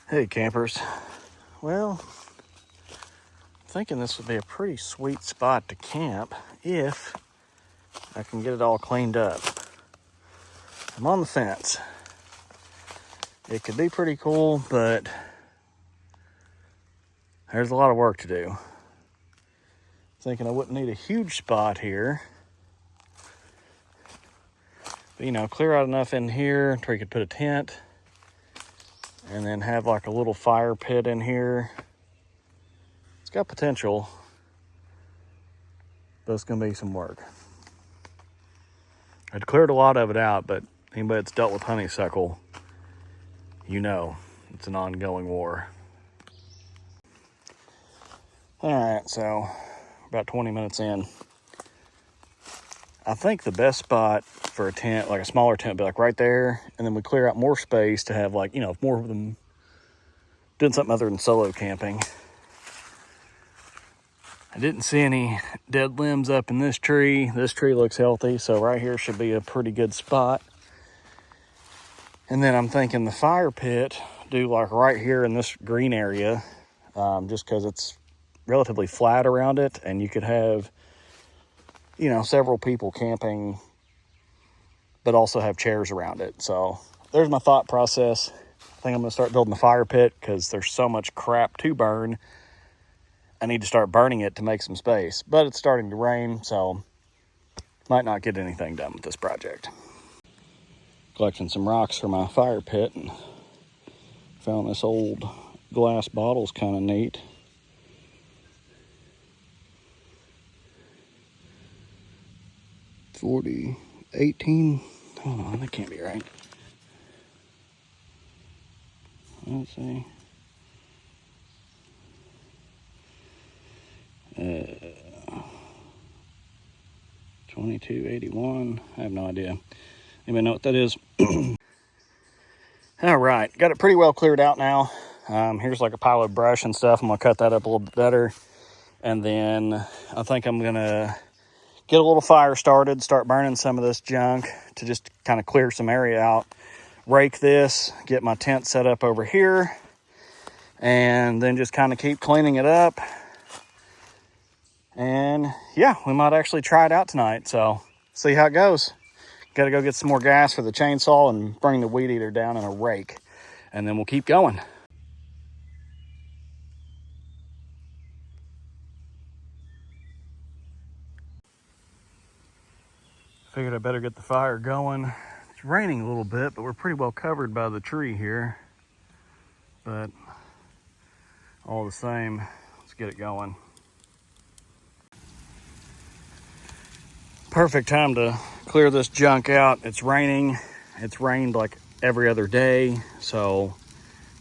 Hey campers, well, I'm thinking this would be a pretty sweet spot to camp if I can get it all cleaned up. I'm on the fence. It could be pretty cool, but there's a lot of work to do. Thinking I wouldn't need a huge spot here, but clear out enough in here to where you could put a tent and then have like a little fire pit in here. It's got potential, but it's gonna be some work. I'd cleared a lot of it out, but anybody that's dealt with honeysuckle, it's an ongoing war. All right, so about 20 minutes in. I think the best spot for a tent, like a smaller tent, would be like right there, and then we clear out more space to have like, more of them doing something other than solo camping. I didn't see any dead limbs up in this tree. This tree looks healthy, so right here should be a pretty good spot. And then I'm thinking the fire pit, do like right here in this green area, just because it's relatively flat around it, and you could have, several people camping, but also have chairs around it. So there's my thought process. I think I'm going to start building the fire pit because there's so much crap to burn. I need to start burning it to make some space, but it's starting to rain, so might not get anything done with this project. Collecting some rocks for my fire pit and found this old glass bottle's kind of neat. $40, $18. Hold on, that can't be right. Let's see. $22.81. I have no idea. Anybody know what that is? All right, got it pretty well cleared out now. Here's like a pile of brush and stuff. I'm gonna cut that up a little bit better, and then I think I'm gonna get a little fire started, start burning some of this junk to just kind of clear some area out. Rake this, get my tent set up over here, and then just kind of keep cleaning it up. And yeah, we might actually try it out tonight, so see how it goes. Got to go get some more gas for the chainsaw and bring the weed eater down in a rake, and then we'll keep going. Figured I better get the fire going. It's raining a little bit, but we're pretty well covered by the tree here. But all the same, let's get it going. Perfect time to clear this junk out. It's raining. It's rained like every other day, so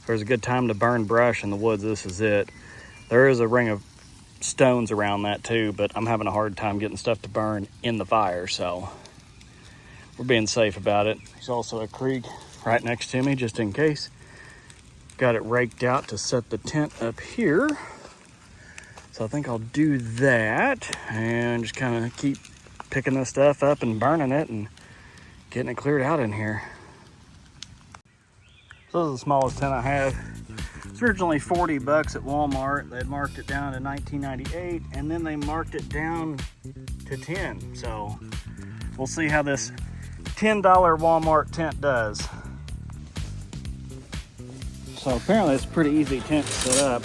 if there's a good time to burn brush in the woods, this is it. There is a ring of stones around that too, but I'm having a hard time getting stuff to burn in the fire, so we're being safe about it. There's also a creek right next to me, just in case. Got it raked out to set the tent up here. So I think I'll do that and just kind of keep picking this stuff up and burning it and getting it cleared out in here. So this is the smallest tent I have. It's originally $40 at Walmart. They marked it down to $19.98, and then they marked it down to $10. So we'll see how this $10 Walmart tent does. So apparently it's a pretty easy tent to set up.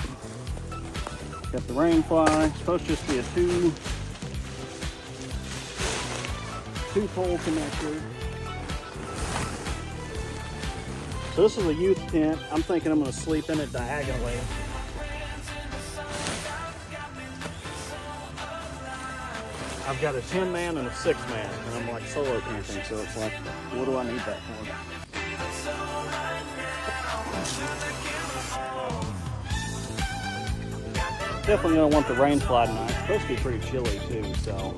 Got the rain fly. It's supposed to just be a two pole connector. So this is a youth tent. I'm thinking I'm going to sleep in it diagonally. I've got a 10-man and a 6-man, and I'm like solo camping, so it's like, what do I need that for? Definitely going to want the rain fly tonight. It's supposed to be pretty chilly too, so.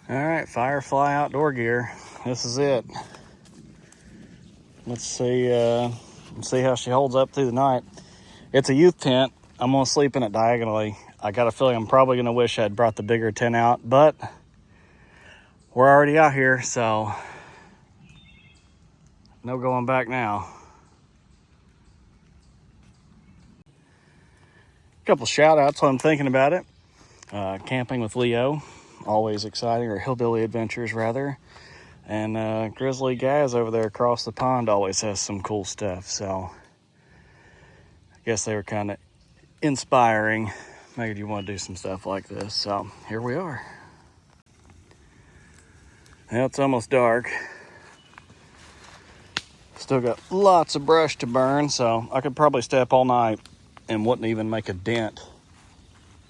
All right, Firefly outdoor gear. This is it. Let's see how she holds up through the night. It's a youth tent. I'm gonna sleep in it diagonally. I got a feeling I'm probably gonna wish I'd brought the bigger tent out, but we're already out here, so no going back now. A couple shout outs while I'm thinking about it. Camping with Leo, always exciting, or Hillbilly Adventures rather. And Grizzly Gaz over there across the pond always has some cool stuff, so I guess they were kind of inspiring. Figured you want to do some stuff like this, so here we are. Now it's almost dark. Still got lots of brush to burn, so I could probably stay up all night and wouldn't even make a dent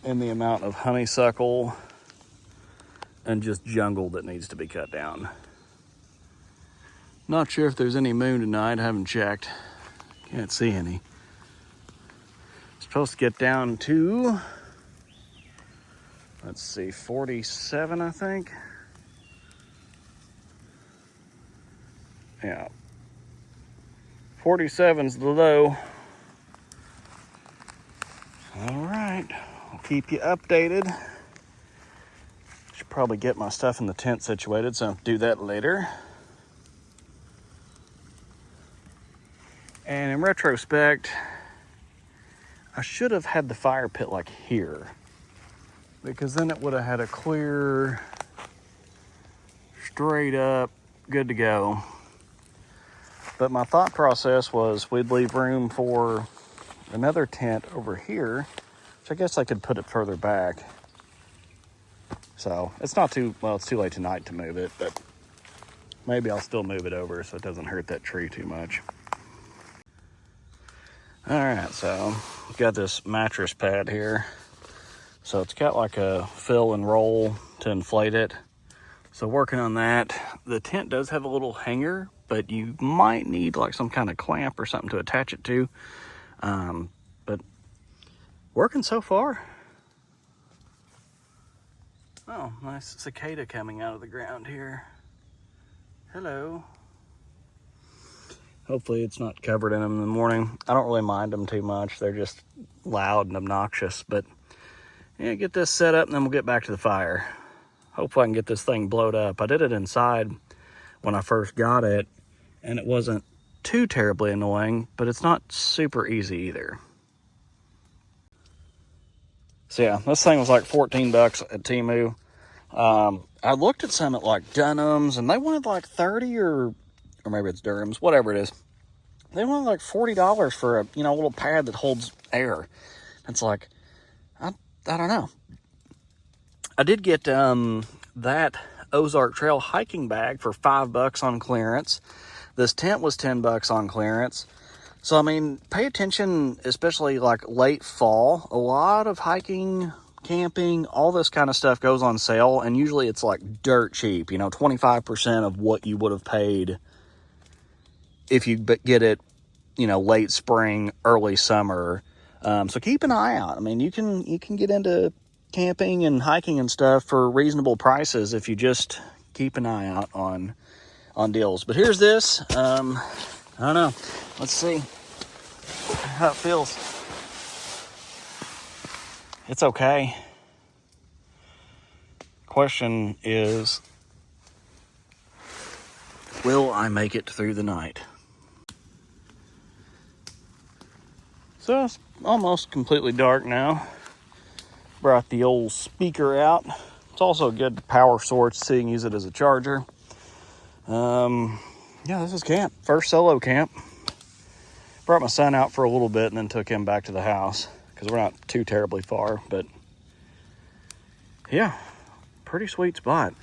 in the amount of honeysuckle and just jungle that needs to be cut down. Not sure if there's any moon tonight. I haven't checked. Can't see any. Supposed to get down to, let's see, 47, I think. Yeah. 47's the low. All right. I'll keep you updated. Should probably get my stuff in the tent situated, so I'll do that later. And in retrospect, I should have had the fire pit like here, because then it would have had a clear, straight up, good to go. But my thought process was we'd leave room for another tent over here, which I guess I could put it further back. So it's not too, well, it's too late tonight to move it, but maybe I'll still move it over so it doesn't hurt that tree too much. All right, so we've got this mattress pad here. So it's got like a fill and roll to inflate it. So working on that. The tent does have a little hanger, but you might need like some kind of clamp or something to attach it to. But working so far. Oh, nice cicada coming out of the ground here. Hello. Hopefully it's not covered in them in the morning. I don't really mind them too much. They're just loud and obnoxious. But yeah, get this set up and then we'll get back to the fire. Hopefully I can get this thing blowed up. I did it inside when I first got it, and it wasn't too terribly annoying, but it's not super easy either. So yeah, this thing was like 14 bucks at Temu. I looked at some at like Dunham's, and they wanted like 30 or maybe it's Durham's, whatever it is. They wanted like $40 for a little pad that holds air. It's like, I don't know. I did get that Ozark Trail hiking bag for $5 on clearance. This tent was 10 bucks on clearance. So, I mean, pay attention, especially like late fall. A lot of hiking, camping, all this kind of stuff goes on sale. And usually it's like dirt cheap, 25% of what you would have paid if you get it, late spring, early summer. So keep an eye out. I mean, you can get into camping and hiking and stuff for reasonable prices if you just keep an eye out on deals. But here's this. I don't know. Let's see how it feels. It's okay. Question is, will I make it through the night? So it's almost completely dark now. Brought the old speaker out. It's also a good power source, so you can use it as a charger. Yeah, this is camp. First solo camp. Brought my son out for a little bit and then took him back to the house because we're not too terribly far. But yeah, pretty sweet spot.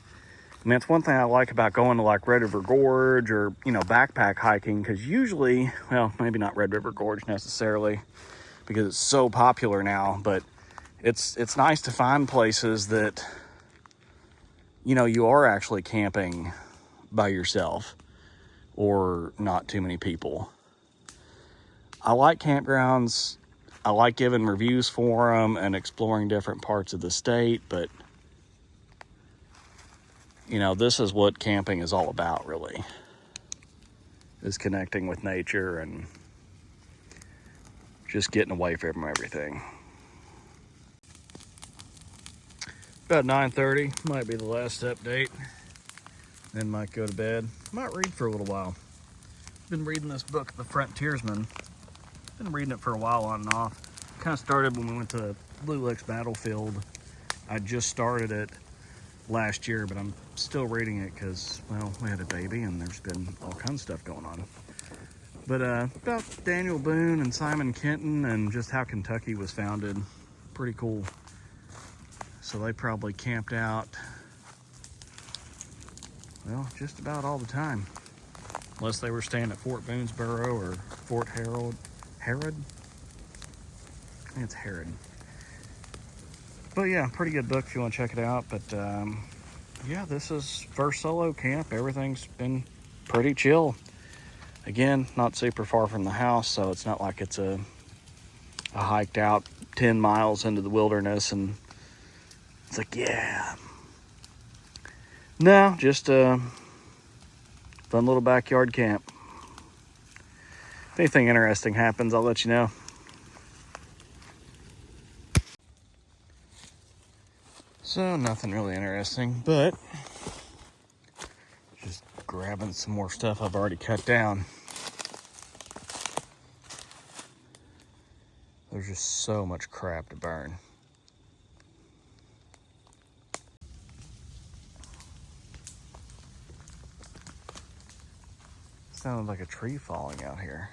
I mean, it's one thing I like about going to like Red River Gorge or, backpack hiking, because usually, well, maybe not Red River Gorge necessarily because it's so popular now, but it's nice to find places that, you are actually camping by yourself or not too many people. I like campgrounds. I like giving reviews for them and exploring different parts of the state, but you know, this is what camping is all about, really, is connecting with nature and just getting away from everything. About 9:30, might be the last update. Then might go to bed. Might read for a little while. Been reading this book, The Frontiersman. Been reading it for a while on and off. Kind of started when we went to Blue Licks Battlefield. I just started it last year, but I'm still reading it because, well, we had a baby and there's been all kinds of stuff going on. But about Daniel Boone and Simon Kenton and just how Kentucky was founded. Pretty cool. So they probably camped out, well, just about all the time. Unless they were staying at Fort Boonesboro or Fort Herod. I think it's Herod. But yeah, pretty good book if you want to check it out. But yeah, this is first solo camp. Everything's been pretty chill. Again, not super far from the house, so it's not like it's a hiked out 10 miles into the wilderness and it's like, yeah. No, just a fun little backyard camp. If anything interesting happens, I'll let you know. So, nothing really interesting, but just grabbing some more stuff I've already cut down. There's just so much crap to burn. Sounded like a tree falling out here.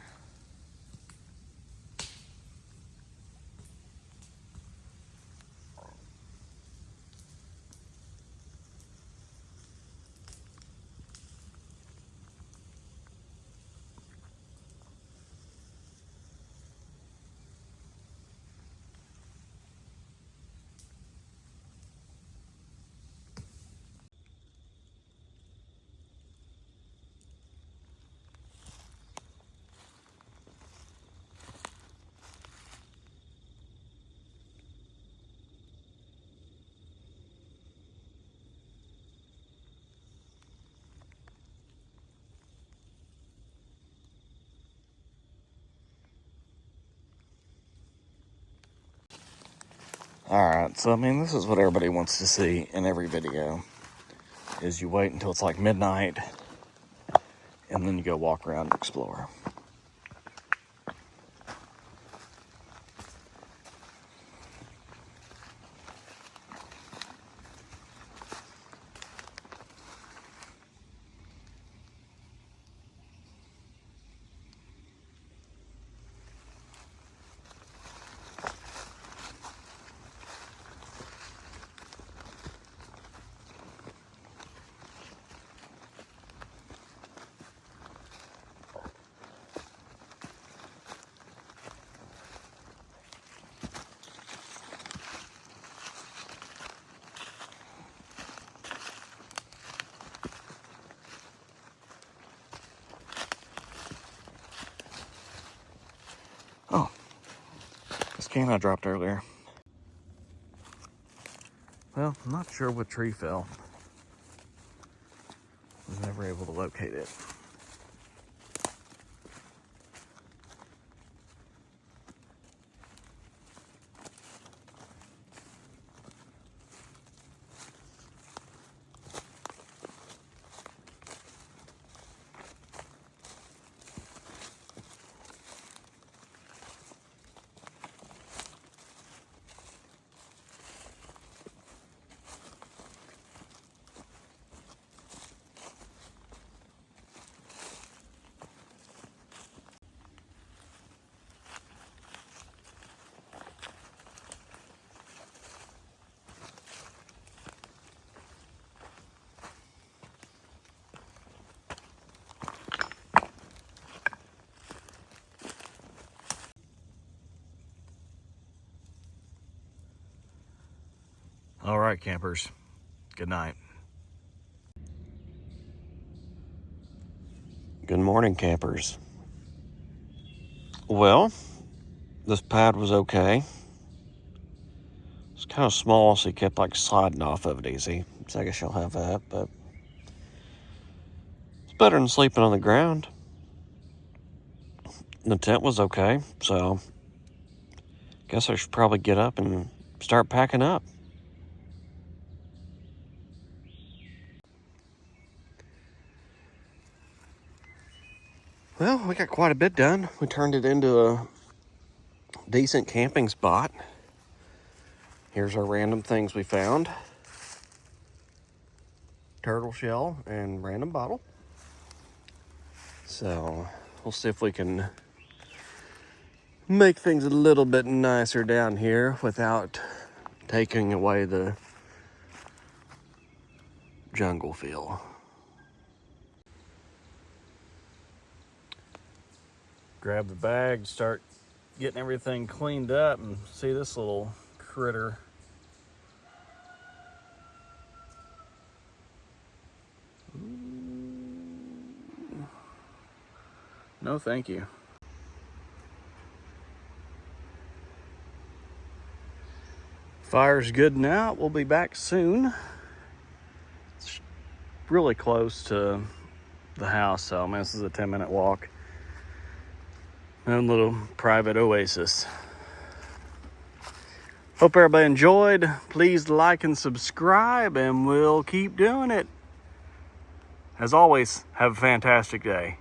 Alright, so I mean, this is what everybody wants to see in every video, is you wait until it's like midnight, and then you go walk around and explore. Oh, this can I dropped earlier. Well, I'm not sure what tree fell. Was never able to locate it. All right, campers. Good night. Good morning, campers. Well, this pad was okay. It's kind of small, so you kept like sliding off of it easy. So I guess you'll have that, but It's better than sleeping on the ground. The tent was okay, so guess I should probably get up and start packing up. Well, we got quite a bit done. We turned it into a decent camping spot. Here's our random things we found. Turtle shell and random bottle. So we'll see if we can make things a little bit nicer down here without taking away the jungle feel. Grab the bag, start getting everything cleaned up, and see this little critter. Ooh. No, thank you. Fire's good now. We'll be back soon. It's really close to the house, so I mean, this is a 10-minute walk. And a little private oasis. Hope everybody enjoyed. Please like and subscribe, and we'll keep doing it. As always, have a fantastic day.